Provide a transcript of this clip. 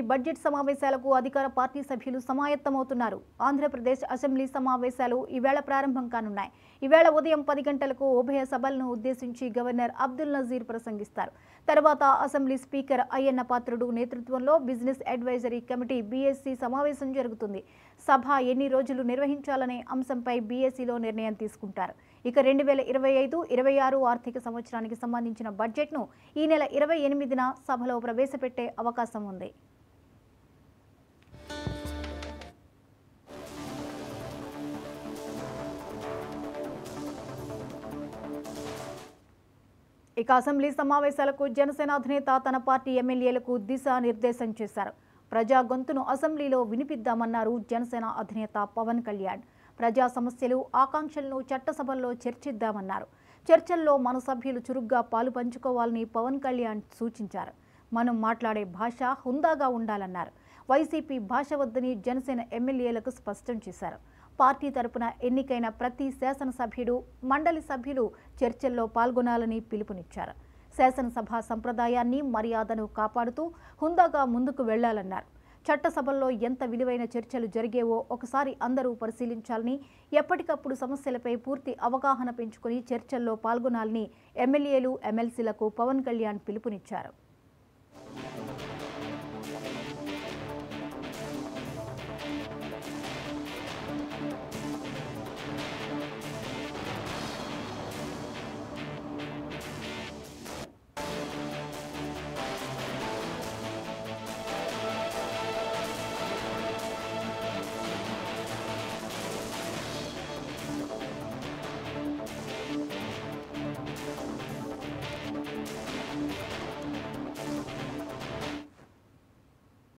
ఈ బడ్జెట్ సమావేశాలకు అధికార పార్టీ సభ్యులు సమాయత్తమవుతున్నారు. ఆంధ్రప్రదేశ్ అసెంబ్లీ సమావేశాలు ఈవేళ ప్రారంభం కానున్నాయి. ఈవేళ ఉదయం 10 గంటలకు ఉభయ సభలను ఉద్దేశించి గవర్నర్ అబ్దుల్ నజీర్ ప్రసంగిస్తారు. తర్వాత అసెంబ్లీ స్పీకర్ అయ్యన్న పాత్రుడు నేతృత్వంలో బిజినెస్ అడ్వైజరీ కమిటీ బీఎస్సీ సమావేశం జరుగుతుంది. సభ ఎన్ని రోజులు నిర్వహించాలనే అంశంపై బీఎస్సీలో నిర్ణయం తీసుకుంటారు. ఇక 2025-26 ఆర్థిక సంవత్సరానికి సంబంధించిన బడ్జెట్ను ఈ నెల 28న సభలో ప్రవేశపెట్టే అవకాశం ఉంది. ఇక అసెంబ్లీ సమావేశాలకు జనసేన అధినేత తన పార్టీ ఎమ్మెల్యేలకు దిశానిర్దేశం చేశారు. ప్రజా గొంతును అసెంబ్లీలో వినిపిద్దామన్నారు జనసేన అధినేత పవన్ కళ్యాణ్. ప్రజా సమస్యలు, ఆకాంక్షలను చట్టసభల్లో చర్చిద్దామన్నారు. చర్చల్లో మన సభ్యులు చురుగ్గా పాలు పంచుకోవాలని పవన్ కళ్యాణ్ సూచించారు. మనం మాట్లాడే భాష హుందాగా ఉండాలన్నారు. వైసీపీ భాష వద్దని జనసేన ఎమ్మెల్యేలకు స్పష్టం చేశారు. పార్టీ తరపున ఎన్నికైన ప్రతి శాసనసభ్యుడు, మండలి సభ్యులు చర్చల్లో పాల్గొనాలని పిలుపునిచ్చారు. శాసనసభ సంప్రదాయాన్ని, మర్యాదను కాపాడుతూ హుందాగా ముందుకు వెళ్లాలన్నారు. చట్టసభల్లో ఎంత విలువైన చర్చలు జరిగేవో ఒకసారి అందరూ పరిశీలించాలని, ఎప్పటికప్పుడు సమస్యలపై పూర్తి అవగాహన పెంచుకుని చర్చల్లో పాల్గొనాలని ఎమ్మెల్యేలు, ఎమ్మెల్సీలకు పవన్ కళ్యాణ్ పిలుపునిచ్చారు.